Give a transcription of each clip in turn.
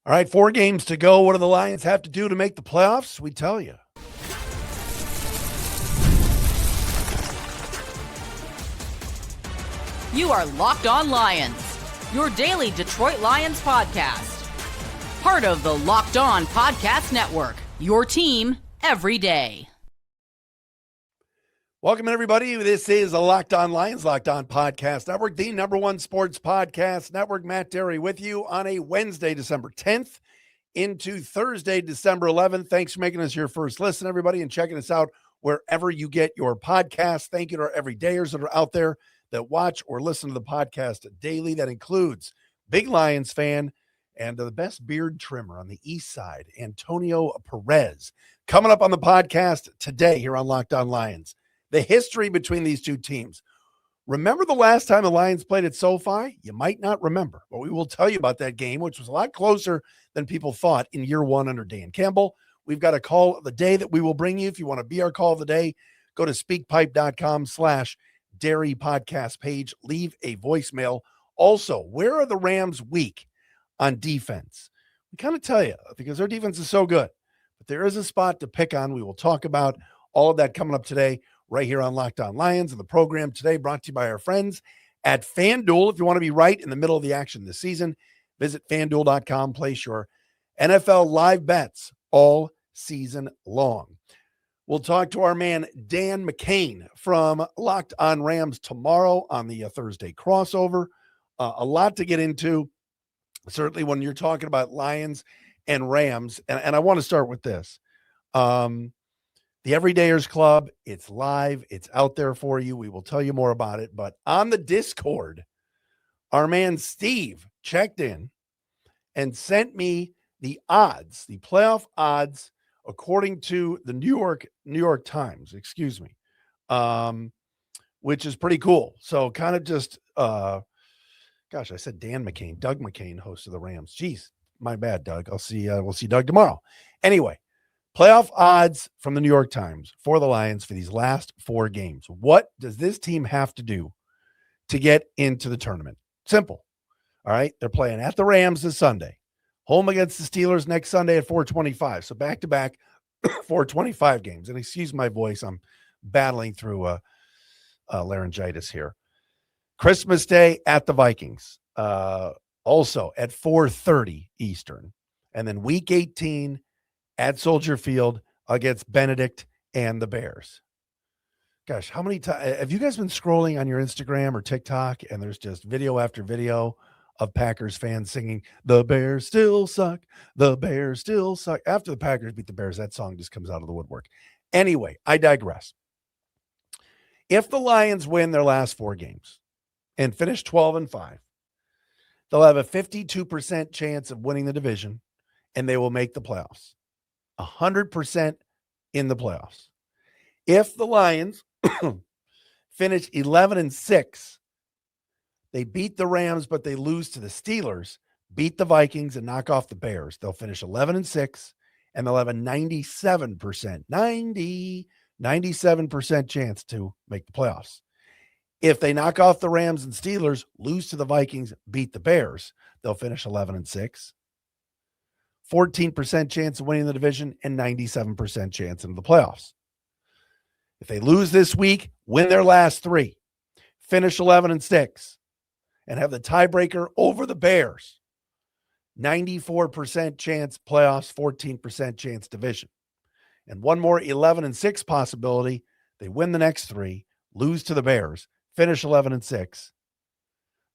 All right, 4 games to go. What do the Lions have to do to make the playoffs? We tell you. You are Locked On Lions, your daily Detroit Lions podcast. Part of the Locked On Podcast Network, your team every day. Welcome, everybody. This is the Locked On Lions, Locked On Podcast Network, the #1 sports podcast network. Matt Dery with you on a Wednesday, December 10th into Thursday, December 11th. Thanks for making us your first listen, everybody, and checking us out wherever you get your podcast. Thank you to our everydayers that are out there that watch or listen to the podcast daily. That includes Big Lions fan and the best beard trimmer on the east side, Antonio Perez. Coming up on the podcast today here on Locked On Lions, the history between these two teams. Remember the last time the Lions played at SoFi? You might not remember, but we will tell you about that game, which was a lot closer than people thought in year one under Dan Campbell. We've got a call of the day that we will bring you. If you want to be our call of the day, go to speakpipe.com/Dery podcast page. Leave a voicemail. Also, where are the Rams weak on defense? We kind of tell you because their defense is so good, but there is a spot to pick on. We will talk about all of that coming up today right here on Locked On Lions. And the program today brought to you by our friends at FanDuel. If you want to be right in the middle of the action this season, visit FanDuel.com. Place your NFL live bets all season long. We'll talk to our man Dan McCain from Locked On Rams tomorrow on the Thursday crossover. A lot to get into, certainly when you're talking about Lions and Rams. And I want to start with this. The Everydayers Club, it's live. It's out there for you. We will tell you more about it. But on the Discord, our man Steve checked in and sent me the odds, the playoff odds, according to the New York Times, which is pretty cool. So kind of just, I said Dan McCain, Doug McCain, host of the Rams. Jeez, my bad, Doug. We'll see Doug tomorrow. Anyway. Playoff odds from the New York Times for the Lions for these last 4 games. What does this team have to do to get into the tournament? Simple. All right. They're playing at the Rams this Sunday, home against the Steelers next Sunday at 4:25. So back-to-back 4:25 games. And excuse my voice. I'm battling through laryngitis here. Christmas Day at the Vikings, also at 4:30 Eastern. And then week 18 at Soldier Field against Benedict and the Bears. Gosh, how many times have you guys been scrolling on your Instagram or TikTok and there's just video after video of Packers fans singing, "The Bears still suck, the Bears still suck." After the Packers beat the Bears, that song just comes out of the woodwork. Anyway, I digress. If the Lions win their last 4 games and finish 12-5, they'll have a 52% chance of winning the division and they will make the playoffs. 100% in the playoffs. If the Lions finish 11-6, they beat the Rams, but they lose to the Steelers, beat the Vikings, and knock off the Bears, they'll finish 11-6, and they'll have a 97% chance to make the playoffs. If they knock off the Rams and Steelers, lose to the Vikings, beat the Bears, they'll finish 11-6. 14% chance of winning the division and 97% chance in the playoffs. If they lose this week, win their last 3, finish 11-6, and have the tiebreaker over the Bears, 94% chance playoffs, 14% chance division. And one more 11-6 possibility, they win the next 3, lose to the Bears, finish 11-6.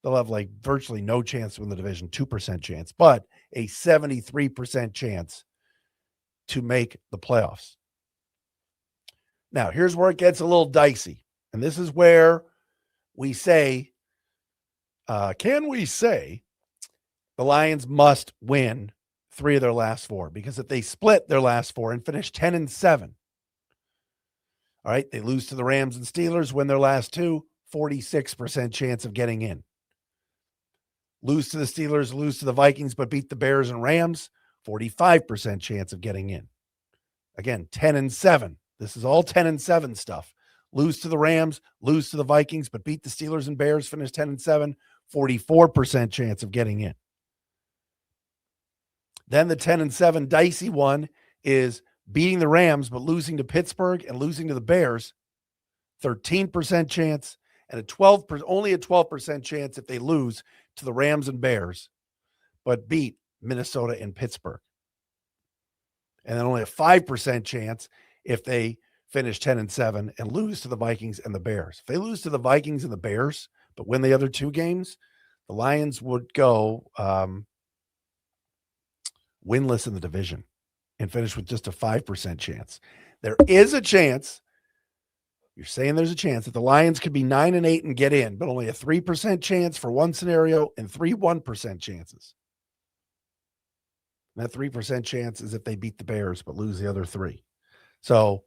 They'll have like virtually no chance to win the division, 2% chance, but a 73% chance to make the playoffs. Now, here's where it gets a little dicey. And this is where we say, can we say the Lions must win 3 of their last 4? Because if they split their last 4 and finish 10-7, all right, they lose to the Rams and Steelers, win their last 2, 46% chance of getting in. Lose to the Steelers, lose to the Vikings, but beat the Bears and Rams, 45% chance of getting in. Again, 10-7. This is all 10-7 stuff. Lose to the Rams, lose to the Vikings, but beat the Steelers and Bears, finish 10-7, 44% chance of getting in. Then the 10-7 dicey one is beating the Rams, but losing to Pittsburgh and losing to the Bears. 13% chance, and only a 12% chance if they lose to the Rams and Bears, but beat Minnesota and Pittsburgh. And then only a 5% chance if they finish 10-7 and lose to the Vikings and the Bears. If they lose to the Vikings and the Bears, but win the other two games, the Lions would go winless in the division and finish with just a 5% chance. There is a chance, you're saying there's a chance that the Lions could be 9-8 and get in, but only a 3% chance for one scenario and 3 1% chances. And that 3% chance is if they beat the Bears but lose the other three. So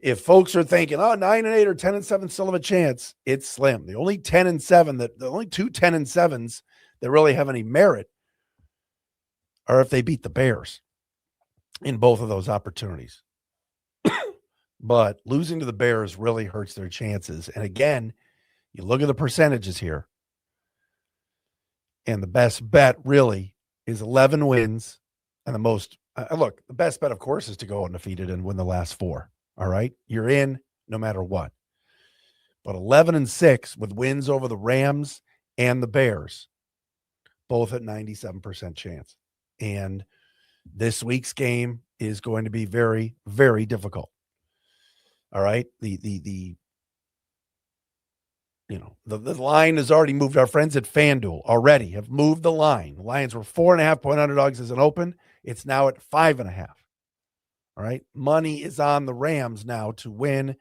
if folks are thinking, 9-8 or 10-7 still have a chance, it's slim. The only 10-7 the only two 10-7s that really have any merit are if they beat the Bears in both of those opportunities. But losing to the Bears really hurts their chances. And again, you look at the percentages here, and the best bet really is 11 wins. And the most, the best bet, of course, is to go undefeated and win the last 4. All right. You're in no matter what. But 11-6 with wins over the Rams and the Bears, both at 97% chance. And this week's game is going to be very, very difficult. All right. The line has already moved. Our friends at FanDuel already have moved the line. The Lions were 4.5-point underdogs as an open. It's now at 5.5. All right. Money is on the Rams now to win,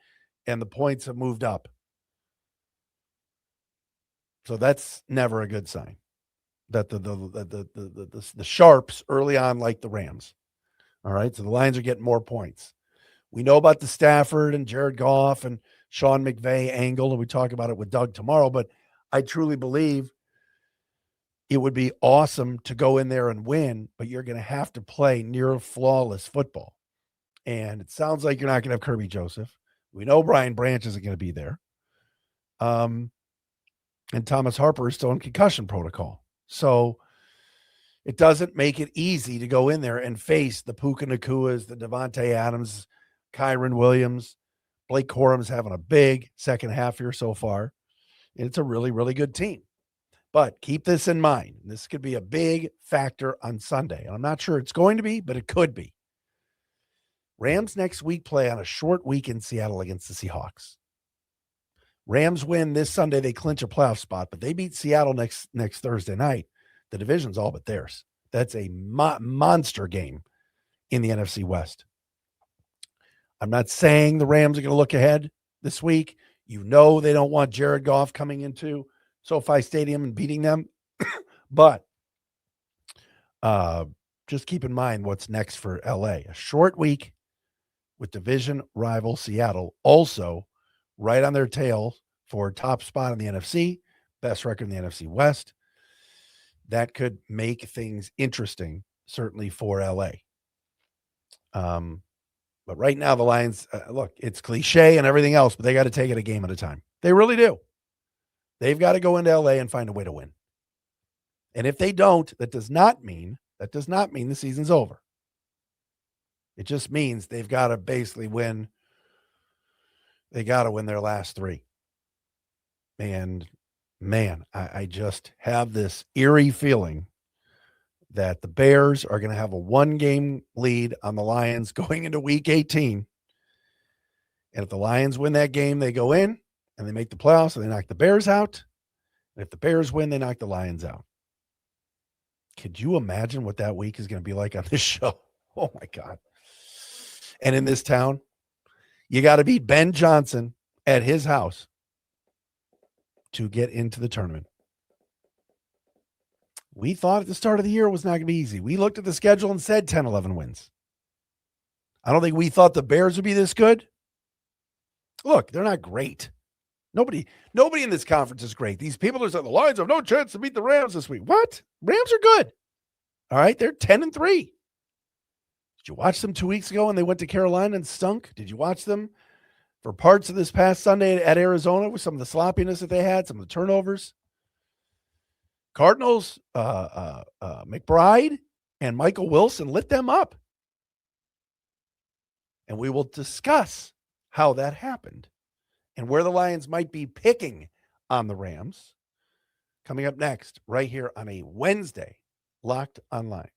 and the points have moved up. So that's never a good sign that the sharps early on like the Rams. All right. So the Lions are getting more points. We know about the Stafford and Jared Goff and Sean McVay angle, and we talk about it with Doug tomorrow, but I truly believe it would be awesome to go in there and win, but you're going to have to play near flawless football. And it sounds like you're not going to have Kirby Joseph. We know Brian Branch isn't going to be there. And Thomas Harper is still in concussion protocol. So it doesn't make it easy to go in there and face the Puka Nakuas, the Devontae Adams, Kyron Williams. Blake Corum's having a big second half here so far. And it's a really, really good team. But keep this in mind. This could be a big factor on Sunday. And I'm not sure it's going to be, but it could be. Rams next week play on a short week in Seattle against the Seahawks. Rams win this Sunday, they clinch a playoff spot, but they beat Seattle next Thursday night. The division's all but theirs. That's a monster game in the NFC West. I'm not saying the Rams are going to look ahead this week. You know they don't want Jared Goff coming into SoFi Stadium and beating them. But just keep in mind what's next for LA. A short week with division rival Seattle, also right on their tail for top spot in the NFC, best record in the NFC West. That could make things interesting, certainly for LA. But right now, the Lions, look, it's cliche and everything else, but they got to take it a game at a time. They really do. They've got to go into LA and find a way to win. And if they don't, that does not mean the season's over. It just means they've got to basically win. They got to win their last 3. And man, I just have this eerie feeling that the Bears are going to have a 1-game lead on the Lions going into week 18. And if the Lions win that game, they go in and they make the playoffs and they knock the Bears out. And if the Bears win, they knock the Lions out. Could you imagine what that week is going to be like on this show? Oh my God. And in this town, you got to beat Ben Johnson at his house to get into the tournament. We thought at the start of the year it was not going to be easy. We looked at the schedule and said 10, 11 wins. I don't think we thought the Bears would be this good. Look, they're not great. Nobody in this conference is great. These people are saying the Lions have no chance to beat the Rams this week. What? Rams are good. All right, they're 10-3. Did you watch them 2 weeks ago when they went to Carolina and stunk? Did you watch them for parts of this past Sunday at Arizona with some of the sloppiness that they had, some of the turnovers? Cardinals, McBride, And Michael Wilson lit them up. And we will discuss how that happened and where the Lions might be picking on the Rams coming up next, right here on a Wednesday, Locked on Lions.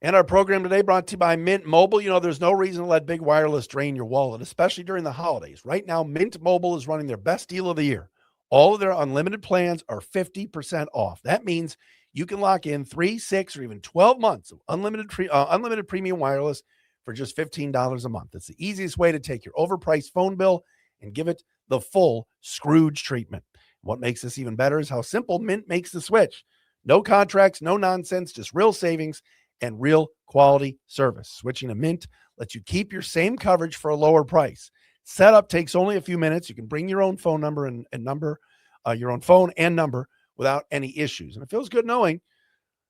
And our program today brought to you by Mint Mobile. You know, there's no reason to let big wireless drain your wallet, especially during the holidays. Right now, Mint Mobile is running their best deal of the year. All of their unlimited plans are 50% off. That means you can lock in 3, 6, or even 12 months of unlimited premium wireless for just $15 a month. It's the easiest way to take your overpriced phone bill and give it the full Scrooge treatment. What makes this even better is how simple Mint makes the switch. No contracts, no nonsense, just real savings and real quality service. Switching to Mint lets you keep your same coverage for a lower price. Setup takes only a few minutes. You can bring your own phone number and number, your own phone and number without any issues. And it feels good knowing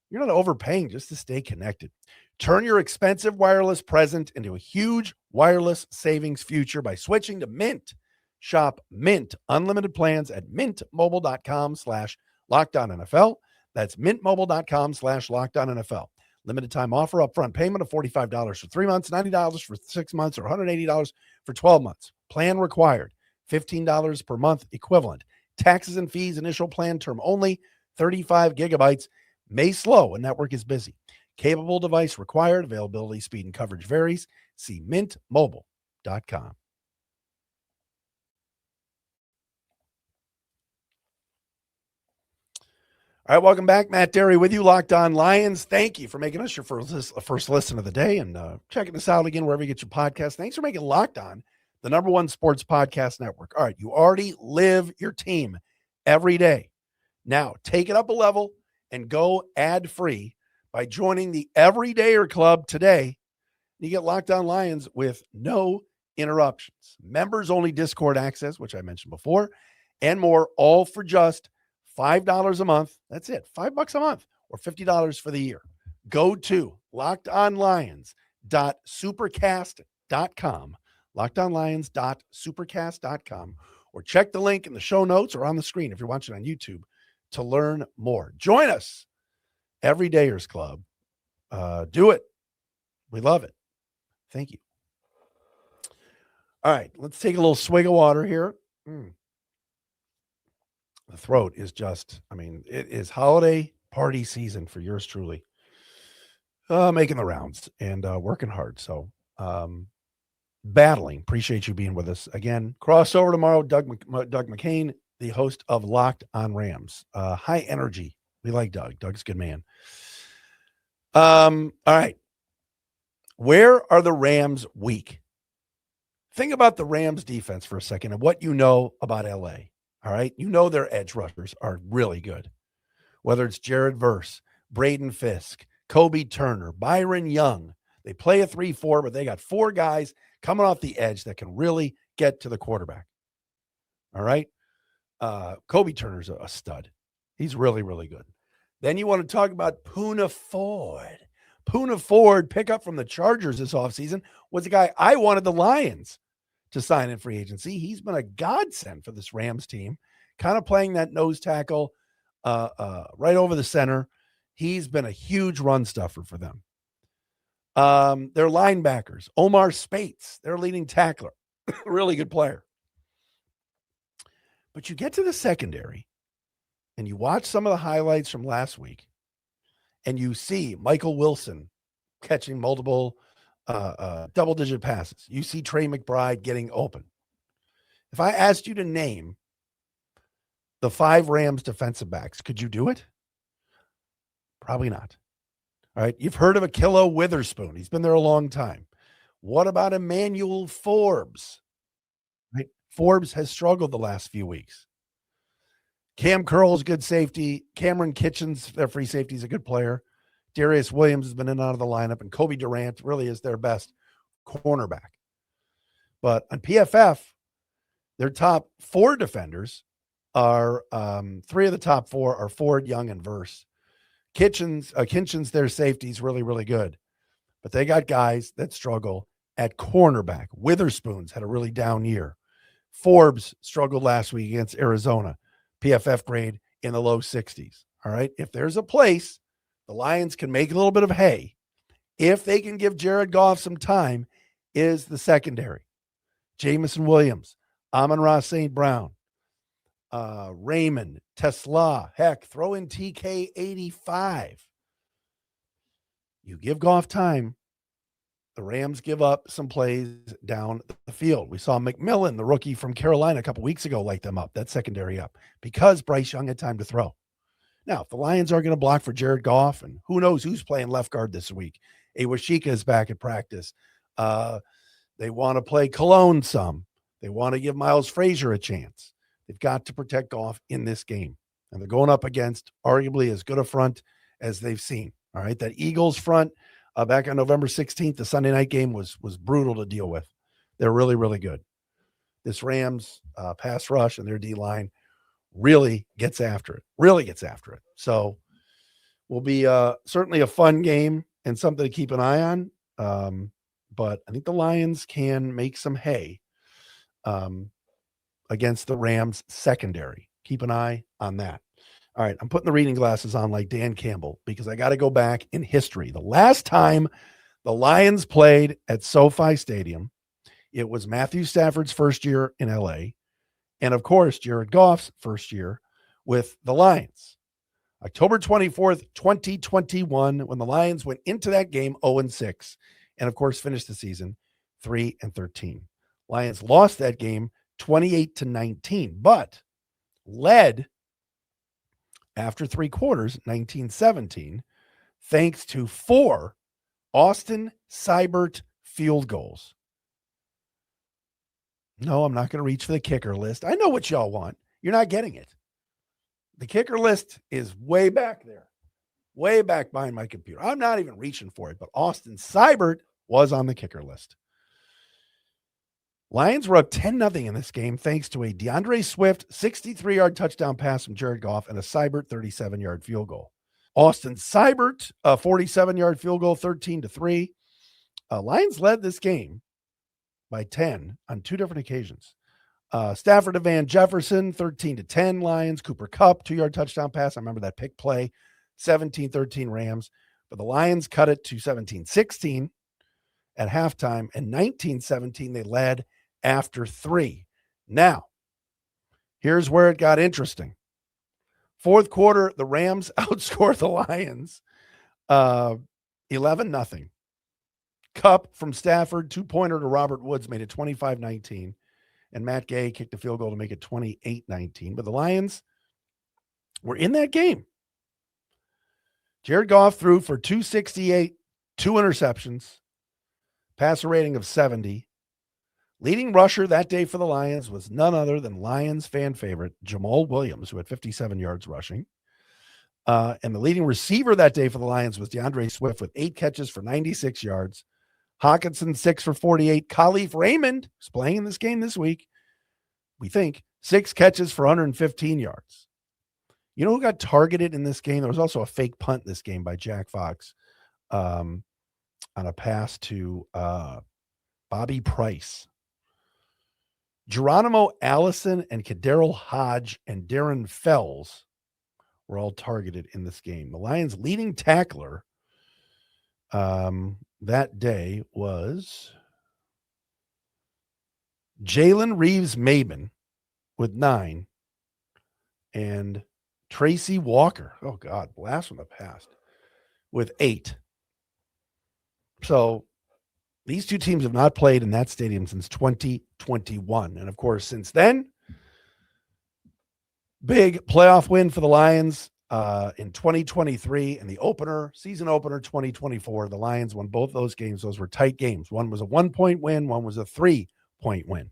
you're not overpaying just to stay connected. Turn your expensive wireless present into a huge wireless savings future by switching to Mint. Shop Mint unlimited plans at mintmobile.com/LockedOnNFL. That's mintmobile.com/LockedOnNFL. Limited time offer, upfront payment of $45 for 3 months, $90 for 6 months, or $180 for 12 months. Plan required, $15 per month equivalent. Taxes and fees, initial plan term only, 35 gigabytes. May slow when network is busy. Capable device required. Availability, speed, and coverage varies. See mintmobile.com. All right, welcome back. Matt Dery with you, Locked On Lions. Thank you for making us your first listen of the day and checking us out again wherever you get your podcast. Thanks for making Locked On the #1 sports podcast network. All right, you already live your team every day. Now, take it up a level and go ad-free by joining the Everydayer Club today. You get Locked On Lions with no interruptions. Members-only Discord access, which I mentioned before, and more, all for just $5 a month. That's it. $5 a month or $50 for the year. Go to lockedonlions.supercast.com, lockedonlions.supercast.com, or check the link in the show notes or on the screen if you're watching on YouTube to learn more. Join us, Everydayers Club. Do it. We love it. Thank you. All right, let's take a little swig of water here. The throat is just, it is holiday party season for yours truly. Making the rounds and working hard. So battling. Appreciate you being with us. Again, crossover tomorrow, Doug McCain, the host of Locked on Rams. High energy. We like Doug. Doug's a good man. All right. Where are the Rams weak? Think about the Rams defense for a second and what you know about LA. All right. You know their edge rushers are really good. Whether it's Jared Verse, Braden Fisk, Kobe Turner, Byron Young. They play a 3-4, but they got 4 guys coming off the edge that can really get to the quarterback. All right. Kobe Turner's a stud. He's really, really good. Then you want to talk about Poona Ford. Poona Ford, pickup from the Chargers this offseason, was a guy I wanted the Lions to sign in free agency. He's been a godsend for this Rams team, kind of playing that nose tackle right over the center. He's been a huge run stuffer for them. Their linebackers, Amon-Ra St, their leading tackler, really good player. But you get to the secondary and you watch some of the highlights from last week and you see Michael Wilson catching multiple double-digit passes. You see Trey McBride getting open. If I asked you to name the 5 Rams defensive backs, could you do it? Probably not. All right. You've heard of Ahkello Witherspoon. He's been there a long time. What about Emmanuel Forbes? Right. Forbes has struggled the last few weeks. Cam Curl's good safety. Cameron Kitchens, their free safety, is a good player. Darius Williams has been in and out of the lineup, and Kobe Durant really is their best cornerback. But on PFF, their top 4 defenders are 3 of the top 4 are Ford, Young, and Verse. Kitchens, their safety is really, really good. But they got guys that struggle at cornerback. Witherspoon's had a really down year. Forbes struggled last week against Arizona. PFF grade in the low 60s. All right. If there's a place the Lions can make a little bit of hay, if they can give Jared Goff some time, is the secondary. Jameson Williams, Amon-Ra St. Brown, Raymond, Tesla, heck, throw in TK85. You give Goff time, the Rams give up some plays down the field. We saw McMillan, the rookie from Carolina, a couple weeks ago, light them up, that secondary up, because Bryce Young had time to throw. Now, if the Lions are going to block for Jared Goff, and who knows who's playing left guard this week, Awashika is back at practice. They want to play Cologne some. They want to give Miles Frazier a chance. They've got to protect Goff in this game. And they're going up against arguably as good a front as they've seen. All right, that Eagles front back on November 16th, the Sunday night game was brutal to deal with. They're really, really good. This Rams pass rush and their D-line really gets after it. So will be certainly a fun game and something to keep an eye on. But I think the Lions can make some hay against the Rams secondary. Keep an eye on that. All right, I'm putting the reading glasses on like Dan Campbell because I got to go back in history. The last time the Lions played at SoFi Stadium, it was Matthew Stafford's first year in LA. And of course, Jared Goff's first year with the Lions. October 24th, 2021, when the Lions went into that game 0-6, and of course finished the season 3-13. Lions lost that game 28-19, but led after three quarters, 19-17, thanks to 4 Austin Seibert field goals. No, I'm not going to reach for the kicker list. I know what y'all want. You're not getting it. The kicker list is way back there, way back behind my computer. I'm not even reaching for it, but Austin Seibert was on the kicker list. Lions were up 10-0 in this game thanks to a DeAndre Swift 63-yard touchdown pass from Jared Goff and a Seibert 37-yard field goal. Austin Seibert, a 47-yard field goal, 13-3. Lions led this game by 10 on 2 different occasions. Stafford to Van Jefferson, 13-10 Lions. Cooper Kupp, 2-yard touchdown pass. I remember that pick play, 17-13 Rams. But the Lions cut it to 17-16 at halftime, and 19-17 they led after 3. Now, here's where it got interesting. Fourth quarter, the Rams outscored the Lions 11-0. Kupp from Stafford, 2-pointer to Robert Woods made it 25-19. And Matt Gay kicked a field goal to make it 28-19. But the Lions were in that game. Jared Goff threw for 268, 2 interceptions, passer rating of 70. Leading rusher that day for the Lions was none other than Lions fan favorite Jamal Williams, who had 57 yards rushing. And the leading receiver that day for the Lions was DeAndre Swift with 8 catches for 96 yards. Hawkinson, 6 for 48. Khalif Raymond, who's playing in this game this week, we think, 6 catches for 115 yards. You know who got targeted in this game? There was also a fake punt in this game by Jack Fox on a pass to Bobby Price. Geronimo Allison and Kaderil Hodge and Darren Fells were all targeted in this game. The Lions' leading tackler that day was Jalen Reeves-Maben with 9 and Tracy Walker, oh God, blast from the past, with 8. So these two teams have not played in that stadium since 2021. And of course, since then, big playoff win for the Lions in 2023 and the season opener 2024. The Lions won both those games. Those were tight games. One was a 1-point win. One was a 3-point win.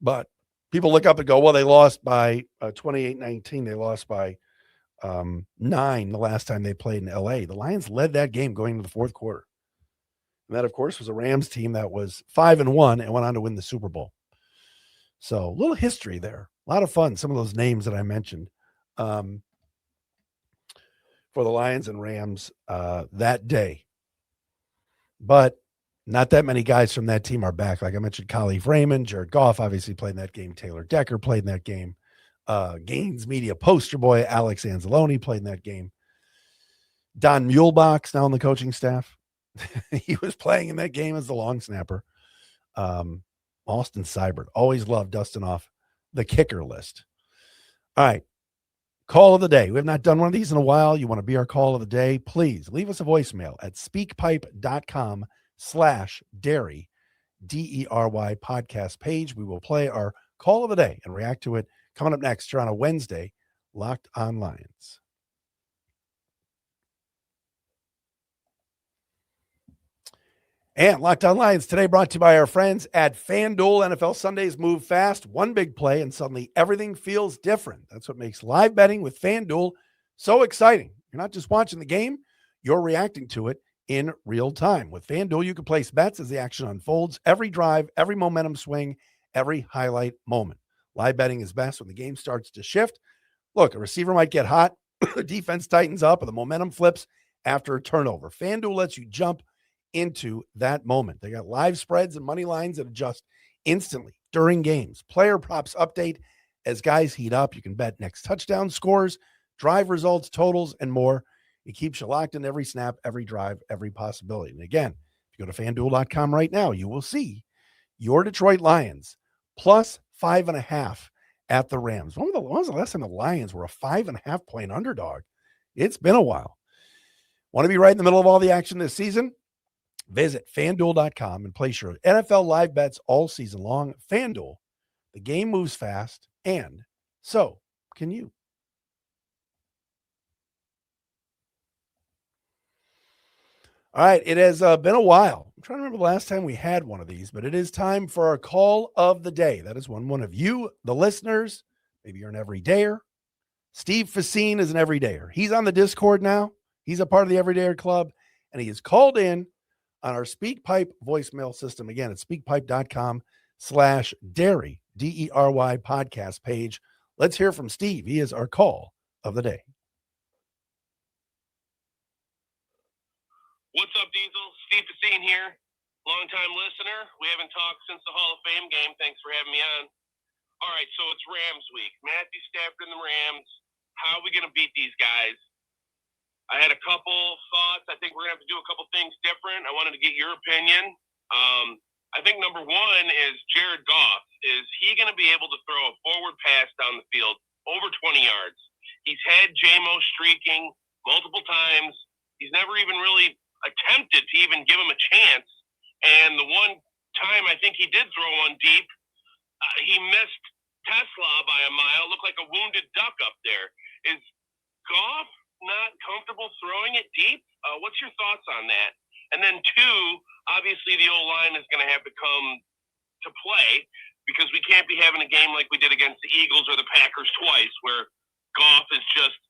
But people look up and go, well, they lost by 28-19. They lost by 9 the last time they played in LA. The Lions led that game going into the fourth quarter. And that, of course, was a Rams team that was 5-1 and went on to win the Super Bowl. So a little history there. A lot of fun. Some of those names that I mentioned for the Lions and Rams that day. But not that many guys from that team are back. Like I mentioned, Khalif Raymond, Jared Goff obviously played in that game. Taylor Decker played in that game. Gaines Media poster boy Alex Anzalone played in that game. Don Muehlbach's now on the coaching staff. He was playing in that game as the long snapper. Austin Seibert, always loved dusting off the kicker list. All right. Call of the day. We have not done one of these in a while. You want to be our call of the day? Please leave us a voicemail at speakpipe.com/Dery, Dery podcast page. We will play our call of the day and react to it coming up next here on a Wednesday, Locked on Lions. And Locked on Lions today brought to you by our friends at FanDuel. NFL Sundays move fast. One big play, and suddenly everything feels different. That's what makes live betting with FanDuel so exciting. You're not just watching the game, you're reacting to it in real time. With FanDuel, you can place bets as the action unfolds, every drive, every momentum swing, every highlight moment. Live betting is best when the game starts to shift. Look, a receiver might get hot, the defense tightens up, or the momentum flips after a turnover. FanDuel lets you jump into that moment. They got live spreads and money lines that adjust instantly during games. Player props update as guys heat up. You can bet next touchdown scores, drive results, totals, and more. It keeps you locked in every snap, every drive, every possibility. And again, if you go to FanDuel.com right now, you will see your Detroit Lions plus 5.5 at the Rams. When was the last time the Lions were a 5.5 point underdog? It's been a while. Want to be right in the middle of all the action this season? Visit FanDuel.com and place your NFL live bets all season long. FanDuel, the game moves fast, and so can you. All right, it has been a while. I'm trying to remember the last time we had one of these, but it is time for our call of the day. That is one of you, the listeners. Maybe you're an everydayer. Steve Facine is an everydayer. He's on the Discord now. He's a part of the Everydayer Club, and he is called in on our SpeakPipe voicemail system. Again, it's speakpipe.com/Dery, Dery podcast page. Let's hear from Steve. He is our call of the day. What's up, Diesel? Steve Facine here. Longtime listener. We haven't talked since the Hall of Fame game. Thanks for having me on. All right, so it's Rams week. Matthew Stafford and the Rams. How are we going to beat these guys? I had a couple thoughts. I think we're going to have to do a couple things different. I wanted to get your opinion. I think number one is Jared Goff. Is he going to be able to throw a forward pass down the field over 20 yards? He's had J-Mo streaking multiple times. He's never even really attempted to even give him a chance. And the one time I think he did throw one deep, he missed Tesla by a mile. Looked like a wounded duck up there. Is Goff not comfortable throwing it deep? What's your thoughts on that? And then two, obviously the O-line is going to have to come to play because we can't be having a game like we did against the Eagles or the Packers twice where Goff is just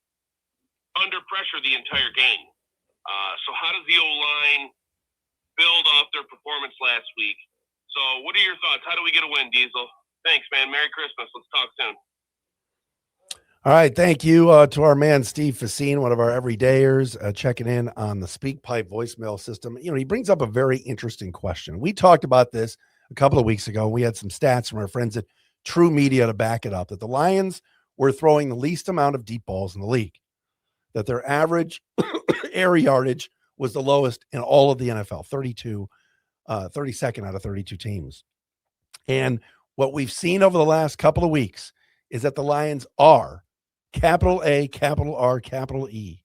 under pressure the entire game. So how does the O-line build off their performance last week? So what are your thoughts? How do we get a win, Diesel? Thanks, man. Merry Christmas. Let's talk soon. All right. Thank you to our man, Steve Facine, one of our everydayers, checking in on the SpeakPipe voicemail system. You know, he brings up a very interesting question. We talked about this a couple of weeks ago. We had some stats from our friends at True Media to back it up, that the Lions were throwing the least amount of deep balls in the league, that their average air yardage was the lowest in all of the NFL, 32nd out of 32 teams. And what we've seen over the last couple of weeks is that the Lions are, capital A, capital R, capital E,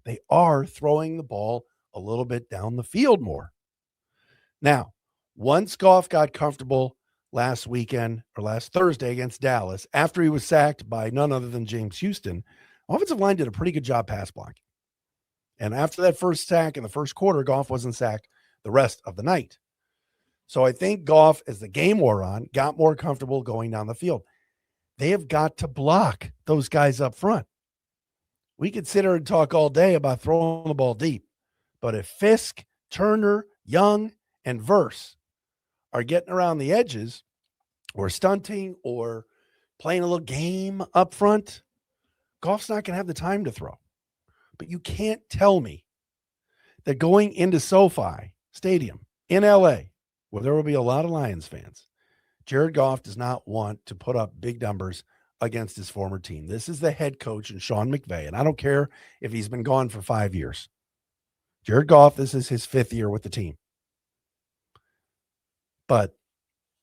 they are throwing the ball a little bit down the field more. Now, once Goff got comfortable last weekend or last Thursday against Dallas, after he was sacked by none other than James Houston, offensive line did a pretty good job pass blocking. And after that first sack in the first quarter, Goff wasn't sacked the rest of the night. So I think Goff, as the game wore on, got more comfortable going down the field. They have got to block those guys up front. We could sit here and talk all day about throwing the ball deep, but if Fisk, Turner, Young, and Verse are getting around the edges or stunting or playing a little game up front, Goff's not going to have the time to throw. But you can't tell me that going into SoFi Stadium in LA, where there will be a lot of Lions fans, Jared Goff does not want to put up big numbers against his former team. This is the head coach and Sean McVay, and I don't care if he's been gone for 5 years. Jared Goff, this is his 5th year with the team. But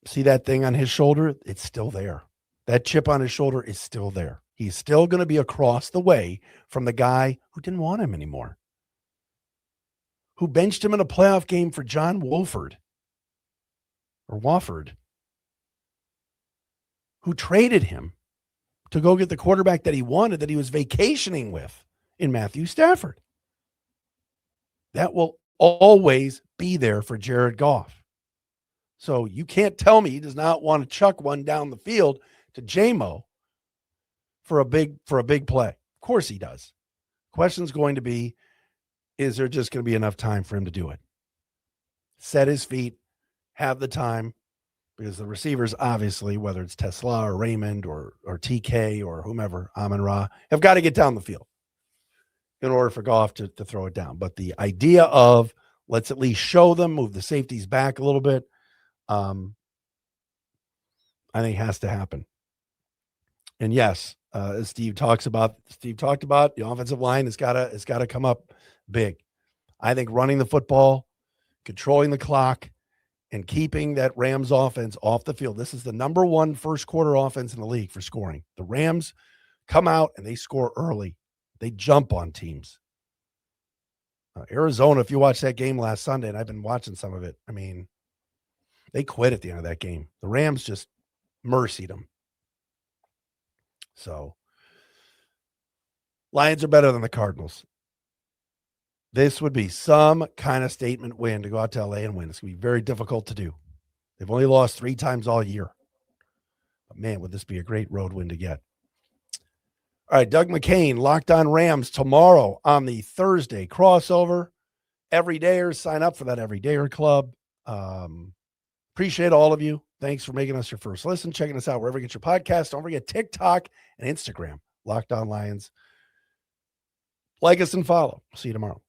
see that thing on his shoulder? It's still there. That chip on his shoulder is still there. He's still going to be across the way from the guy who didn't want him anymore, who benched him in a playoff game for John Wofford, who traded him to go get the quarterback that he wanted, that he was vacationing with in Matthew Stafford. That will always be there for Jared Goff. So you can't tell me he does not want to chuck one down the field to J-Mo for a big play. Of course he does. Question's going to be, is there just going to be enough time for him to do it? Set his feet, have the time, because the receivers, obviously, whether it's Tesla or Raymond or TK or whomever, Amon-Ra, have got to get down the field in order for Goff to throw it down. But the idea of let's at least show them, move the safeties back a little bit, I think has to happen. And yes, as Steve talked about, the offensive line has got to come up big. I think running the football, controlling the clock, and keeping that Rams offense off the field. This is the number 1 first quarter offense in the league for scoring. The Rams come out and they score early. They jump on teams. Arizona, if you watched that game last Sunday, and I've been watching some of it, I mean, they quit at the end of that game. The Rams just mercied them. So, Lions are better than the Cardinals. This would be some kind of statement win to go out to LA and win. It's going to be very difficult to do. They've only lost 3 times all year. But man, would this be a great road win to get. All right, Doug McCain, Locked On Rams tomorrow on the Thursday crossover. Everydayers, sign up for that Everydayer Club. Appreciate all of you. Thanks for making us your first listen, checking us out wherever you get your podcast. Don't forget TikTok and Instagram, Locked On Lions. Like us and follow. See you tomorrow.